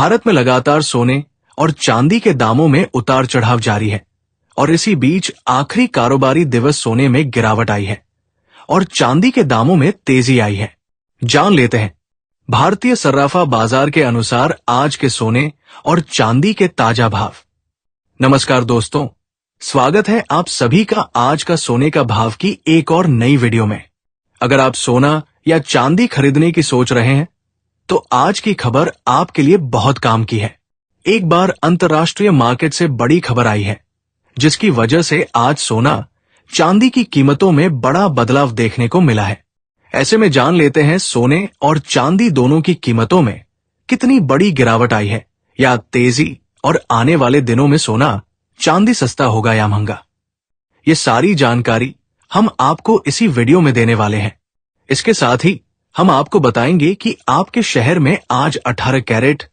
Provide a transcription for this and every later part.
भारत में लगातार सोने और चांदी के दामों में उतार चढ़ाव जारी है और इसी बीच आखिरी कारोबारी दिवस सोने में गिरावट आई है और चांदी के दामों में तेजी आई है। जान लेते हैं भारतीय सर्राफा बाजार के अनुसार आज के सोने और चांदी के ताजा भाव। नमस्कार दोस्तों, स्वागत है आप सभी का आज का सोने का भाव की एक और नई वीडियो में। अगर आप सोना या चांदी खरीदने की सोच रहे हैं तो आज की खबर आपके लिए बहुत काम की है। एक बार अंतर्राष्ट्रीय मार्केट से बड़ी खबर आई है जिसकी वजह से आज सोना चांदी की कीमतों में बड़ा बदलाव देखने को मिला है। ऐसे में जान लेते हैं सोने और चांदी दोनों की कीमतों में कितनी बड़ी गिरावट आई है या तेजी, और आने वाले दिनों में सोना चांदी सस्ता होगा या महंगा। ये सारी जानकारी हम आपको इसी वीडियो में देने वाले हैं। इसके साथ ही हम आपको बताएंगे कि आपके शहर में आज 18 कैरेट,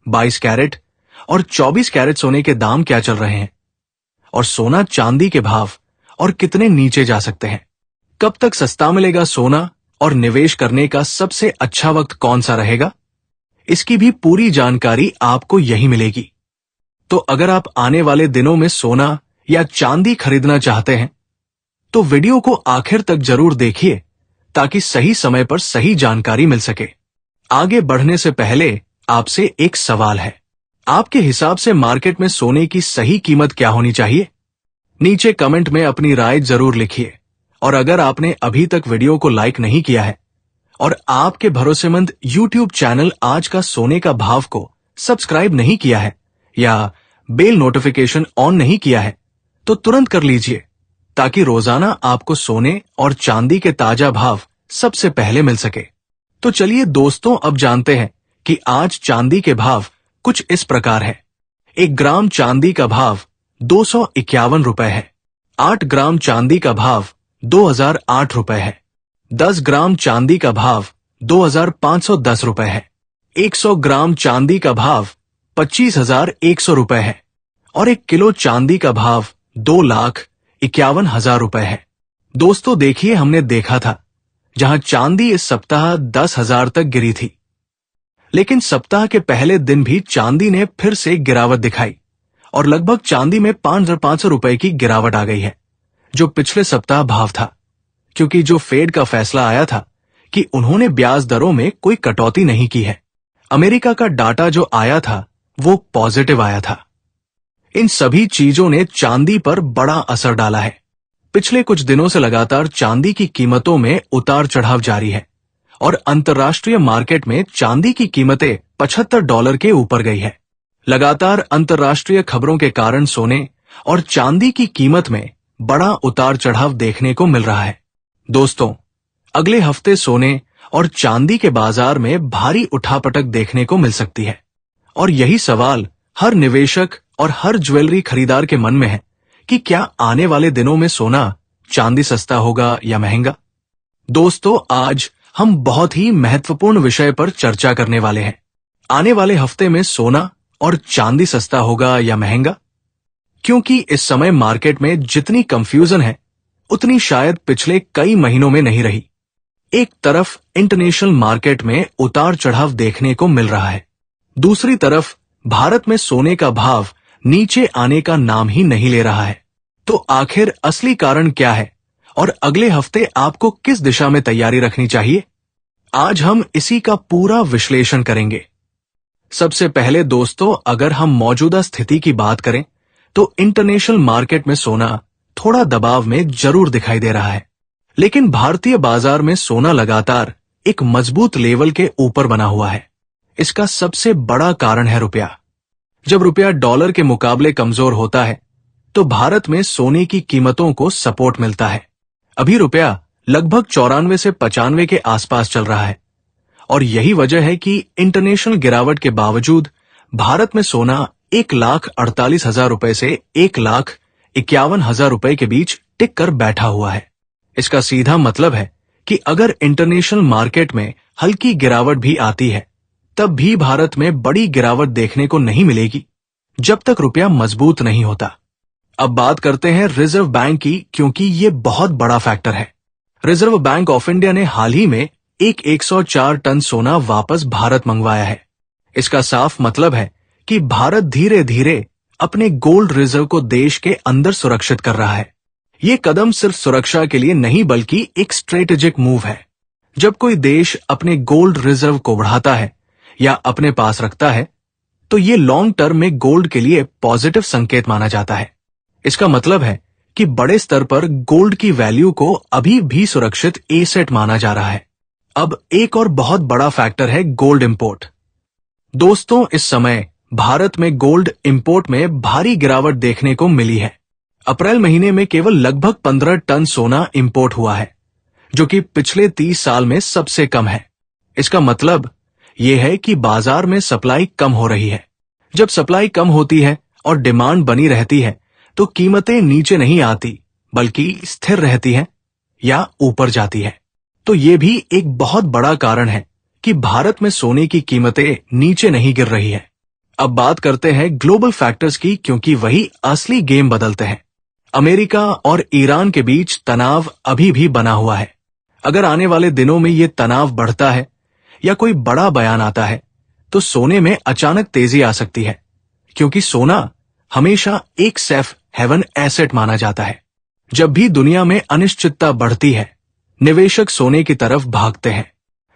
22 कैरेट और 24 कैरेट सोने के दाम क्या चल रहे हैं और सोना चांदी के भाव और कितने नीचे जा सकते हैं। कब तक सस्ता मिलेगा सोना और निवेश करने का सबसे अच्छा वक्त कौन सा रहेगा, इसकी भी पूरी जानकारी आपको यही मिलेगी। तो अगर आप आने वाले दिनों में सोना या चांदी खरीदना चाहते हैं तो वीडियो को आखिर तक जरूर देखिए ताकि सही समय पर सही जानकारी मिल सके। आगे बढ़ने से पहले आपसे एक सवाल है, आपके हिसाब से मार्केट में सोने की सही कीमत क्या होनी चाहिए? नीचे कमेंट में अपनी राय जरूर लिखिए और अगर आपने अभी तक वीडियो को लाइक नहीं किया है और आपके भरोसेमंद YouTube चैनल आज का सोने का भाव को सब्सक्राइब नहीं किया है या बेल नोटिफिकेशन ऑन नहीं किया है तो तुरंत कर लीजिए ताकि रोजाना आपको सोने और चांदी के ताजा भाव सबसे पहले मिल सके। तो चलिए दोस्तों, अब जानते हैं कि आज चांदी के भाव कुछ इस प्रकार है। 1 ग्राम चांदी का भाव 251 रुपए है। 8 ग्राम चांदी का भाव 2008 रुपए है। 10 ग्राम चांदी का भाव 2510 रुपए है। 100 ग्राम चांदी का भाव 25,100 रुपए है और 1 किलो चांदी का भाव 2,51,000 रुपए है। दोस्तों देखिए, हमने देखा था जहां चांदी इस सप्ताह 10,000 तक गिरी थी, लेकिन सप्ताह के पहले दिन भी चांदी ने फिर से गिरावट दिखाई और लगभग चांदी में 5,500 रुपए की गिरावट आ गई है, जो पिछले सप्ताह भाव था, क्योंकि जो फेड का फैसला आया था कि उन्होंने ब्याज दरों में कोई कटौती नहीं की है। अमेरिका का डाटा जो आया था वो पॉजिटिव आया था। इन सभी चीजों ने चांदी पर बड़ा असर डाला है। पिछले कुछ दिनों से लगातार चांदी की कीमतों में उतार चढ़ाव जारी है और अंतर्राष्ट्रीय मार्केट में चांदी की कीमतें $75 के ऊपर गई है। लगातार अंतर्राष्ट्रीय खबरों के कारण सोने और चांदी की कीमत में बड़ा उतार चढ़ाव देखने को मिल रहा है। दोस्तों, अगले हफ्ते सोने और चांदी के बाजार में भारी उठापटक देखने को मिल सकती है और यही सवाल हर निवेशक और हर ज्वेलरी खरीदार के मन में है कि क्या आने वाले दिनों में सोना चांदी सस्ता होगा या महंगा। दोस्तों, आज हम बहुत ही महत्वपूर्ण विषय पर चर्चा करने वाले हैं। आने वाले हफ्ते में सोना और चांदी सस्ता होगा या महंगा, क्योंकि इस समय मार्केट में जितनी कंफ्यूजन है उतनी शायद पिछले कई महीनों में नहीं रही। एक तरफ इंटरनेशनल मार्केट में उतार चढ़ाव देखने को मिल रहा है, दूसरी तरफ भारत में सोने का भाव नीचे आने का नाम ही नहीं ले रहा है। तो आखिर असली कारण क्या है और अगले हफ्ते आपको किस दिशा में तैयारी रखनी चाहिए, आज हम इसी का पूरा विश्लेषण करेंगे। सबसे पहले दोस्तों, अगर हम मौजूदा स्थिति की बात करें तो इंटरनेशनल मार्केट में सोना थोड़ा दबाव में जरूर दिखाई दे रहा है, लेकिन भारतीय बाजार में सोना लगातार एक मजबूत लेवल के ऊपर बना हुआ है। इसका सबसे बड़ा कारण है रुपया। जब रुपया डॉलर के मुकाबले कमजोर होता है तो भारत में सोने की कीमतों को सपोर्ट मिलता है। अभी रुपया लगभग 94 से 95 के आसपास चल रहा है और यही वजह है कि इंटरनेशनल गिरावट के बावजूद भारत में सोना 1,48,000 रुपए से 1,51,000 रुपए के बीच टिक कर बैठा हुआ है। इसका सीधा मतलब है कि अगर इंटरनेशनल मार्केट में हल्की गिरावट भी आती है तब भी भारत में बड़ी गिरावट देखने को नहीं मिलेगी जब तक रुपया मजबूत नहीं होता। अब बात करते हैं रिजर्व बैंक की, क्योंकि ये बहुत बड़ा फैक्टर है। रिजर्व बैंक ऑफ इंडिया ने हाल ही में 104 टन सोना वापस भारत मंगवाया है। इसका साफ मतलब है कि भारत धीरे धीरे अपने गोल्ड रिजर्व को देश के अंदर सुरक्षित कर रहा है। ये कदम सिर्फ सुरक्षा के लिए नहीं बल्कि एक स्ट्रेटेजिक मूव है। जब कोई देश अपने गोल्ड रिजर्व को बढ़ाता है या अपने पास रखता है तो ये लॉन्ग टर्म में गोल्ड के लिए पॉजिटिव संकेत माना जाता है। इसका मतलब है कि बड़े स्तर पर गोल्ड की वैल्यू को अभी भी सुरक्षित एसेट माना जा रहा है। अब एक और बहुत बड़ा फैक्टर है गोल्ड इंपोर्ट। दोस्तों, इस समय भारत में गोल्ड इंपोर्ट में भारी गिरावट देखने को मिली है। अप्रैल महीने में केवल लगभग 15 टन सोना इंपोर्ट हुआ है, जो कि पिछले 30 साल में सबसे कम है। इसका मतलब यह है कि बाजार में सप्लाई कम हो रही है। जब सप्लाई कम होती है और डिमांड बनी रहती है तो कीमतें नीचे नहीं आती बल्कि स्थिर रहती हैं या ऊपर जाती है। तो ये भी एक बहुत बड़ा कारण है कि भारत में सोने की कीमतें नीचे नहीं गिर रही है। अब बात करते हैं ग्लोबल फैक्टर्स की, क्योंकि वही असली गेम बदलते हैं। अमेरिका और ईरान के बीच तनाव अभी भी बना हुआ है। अगर आने वाले दिनों में ये तनाव बढ़ता है या कोई बड़ा बयान आता है तो सोने में अचानक तेजी आ सकती है, क्योंकि सोना हमेशा एक सेफ हेवन एसेट माना जाता है। जब भी दुनिया में अनिश्चितता बढ़ती है, निवेशक सोने की तरफ भागते हैं।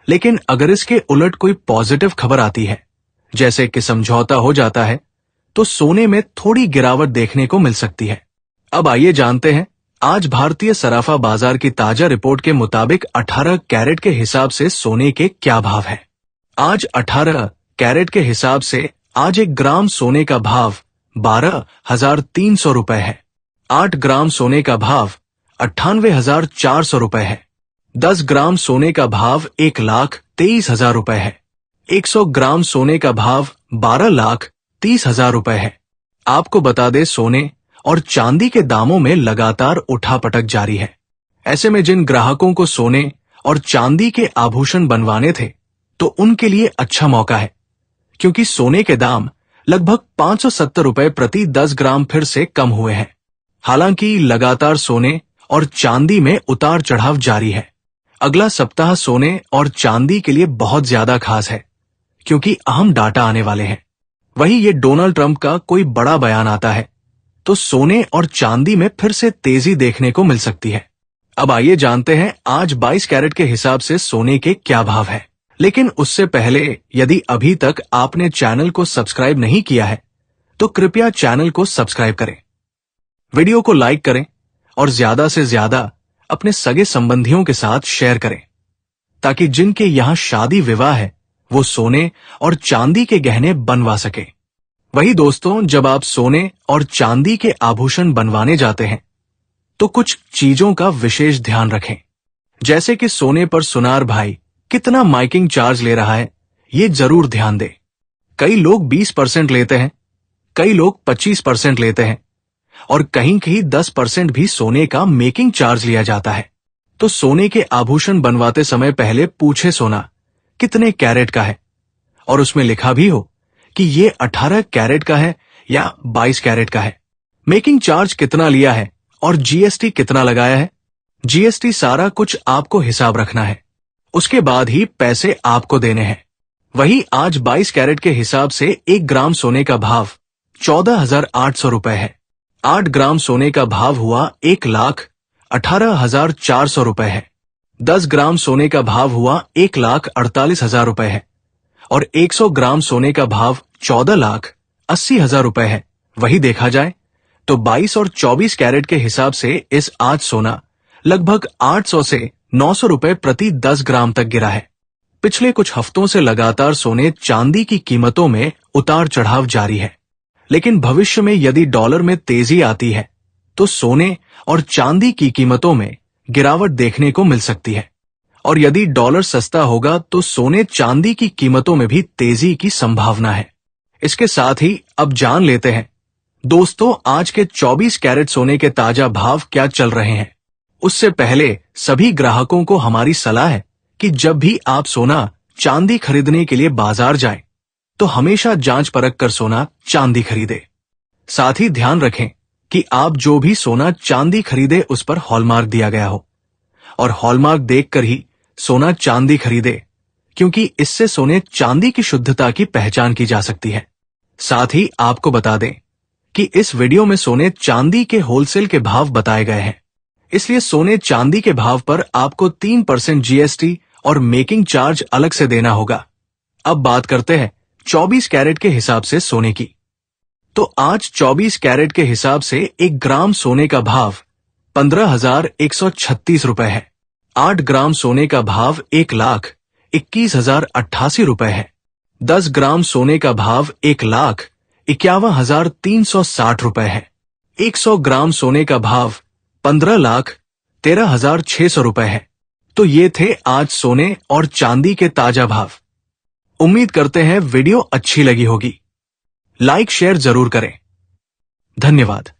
लेकिन अगर इसके उलट कोई पॉजिटिव खबर आती है, जैसे कि समझौता हो जाता है, तो सोने में थोड़ी गिरावट देखने को मिल सकती है। अब आइए जानते हैं आज भारतीय सराफा बाजार की ताजा रिपोर्ट के मुताबिक 18 कैरेट के हिसाब से सोने के क्या भाव है। आज 18 कैरेट के हिसाब से आज 1 ग्राम सोने का भाव 12,300 रुपए है। 8 ग्राम सोने का भाव 98,400 रुपए है। 10 ग्राम सोने का भाव 1,23,000 रुपए है। 100 ग्राम सोने का भाव 12,30,000 रुपए है। आपको बता दें, सोने और चांदी के दामों में लगातार उठापटक जारी है। ऐसे में जिन ग्राहकों को सोने और चांदी के आभूषण बनवाने थे तो उनके लिए अच्छा मौका है, क्योंकि सोने के दाम लगभग 570 रुपए प्रति 10 ग्राम फिर से कम हुए हैं। हालांकि लगातार सोने और चांदी में उतार चढ़ाव जारी है। अगला सप्ताह सोने और चांदी के लिए बहुत ज्यादा खास है, क्योंकि अहम डाटा आने वाले हैं। वहीं ये डोनाल्ड ट्रंप का कोई बड़ा बयान आता है तो सोने और चांदी में फिर से तेजी देखने को मिल सकती है। अब आइए जानते हैं आज 22 कैरेट के हिसाब से सोने के क्या भाव है। लेकिन उससे पहले, यदि अभी तक आपने चैनल को सब्सक्राइब नहीं किया है तो कृपया चैनल को सब्सक्राइब करें, वीडियो को लाइक करें और ज्यादा से ज्यादा अपने सगे संबंधियों के साथ शेयर करें, ताकि जिनके यहाँ शादी विवाह है वो सोने और चांदी के गहने बनवा सके। वही दोस्तों, जब आप सोने और चांदी के आभूषण बनवाने जाते हैं तो कुछ चीजों का विशेष ध्यान रखें, जैसे कि सोने पर सुनार भाई कितना माइकिंग चार्ज ले रहा है, ये जरूर ध्यान दें। कई लोग 20% लेते हैं, कई लोग 25% लेते हैं और कहीं कहीं 10% भी सोने का मेकिंग चार्ज लिया जाता है। तो सोने के आभूषण बनवाते समय पहले पूछे सोना कितने कैरेट का है और उसमें लिखा भी हो कि ये 18 कैरेट का है या 22 कैरेट का है। मेकिंग चार्ज कितना लिया है और जीएसटी कितना लगाया है, जीएसटी सारा कुछ आपको हिसाब रखना है। उसके बाद ही पैसे आपको देने हैं। वही आज 22 कैरेट के हिसाब से 1 ग्राम सोने का भाव 14,800 रुपए है। 8 ग्राम सोने का भाव हुआ 1,18,400 रुपए है। 10 ग्राम सोने का भाव हुआ 1,48,000 रुपए है और 100 ग्राम सोने का भाव 14,80,000 रुपए है। वही देखा जाए तो 22 और 24 कैरेट के हिसाब से इस आज सोना लगभग 800 से 900 रुपए प्रति 10 ग्राम तक गिरा है। पिछले कुछ हफ्तों से लगातार सोने चांदी की कीमतों में उतार चढ़ाव जारी है, लेकिन भविष्य में यदि डॉलर में तेजी आती है तो सोने और चांदी की कीमतों में गिरावट देखने को मिल सकती है। और यदि डॉलर सस्ता होगा तो सोने चांदी की कीमतों में भी तेजी की संभावना है। इसके साथ ही अब जान लेते हैं दोस्तों, आज के 24 कैरेट सोने के ताजा भाव क्या चल रहे हैं। उससे पहले सभी ग्राहकों को हमारी सलाह है कि जब भी आप सोना चांदी खरीदने के लिए बाजार जाएं, तो हमेशा जांच परख कर सोना चांदी खरीदे। साथ ही ध्यान रखें कि आप जो भी सोना चांदी खरीदे उस पर हॉलमार्क दिया गया हो और हॉलमार्क देखकर ही सोना चांदी खरीदे, क्योंकि इससे सोने चांदी की शुद्धता की पहचान की जा सकती है। साथ ही आपको बता दें कि इस वीडियो में सोने चांदी के होलसेल के भाव बताए गए हैं, इसलिए सोने चांदी के भाव पर आपको 3% GST और मेकिंग चार्ज अलग से देना होगा। अब बात करते हैं 24 कैरेट के हिसाब से सोने की। तो आज 24 कैरेट के हिसाब से 1 ग्राम सोने का भाव 15,136 रुपए है। 8 ग्राम सोने का भाव 1,21,088 रुपए है। 10 ग्राम सोने का भाव 1,51,360 रुपए है। 100 ग्राम सोने का भाव 15,13,600 रुपए है। तो ये थे आज सोने और चांदी के ताजा भाव। उम्मीद करते हैं वीडियो अच्छी लगी होगी। लाइक शेयर जरूर करें। धन्यवाद।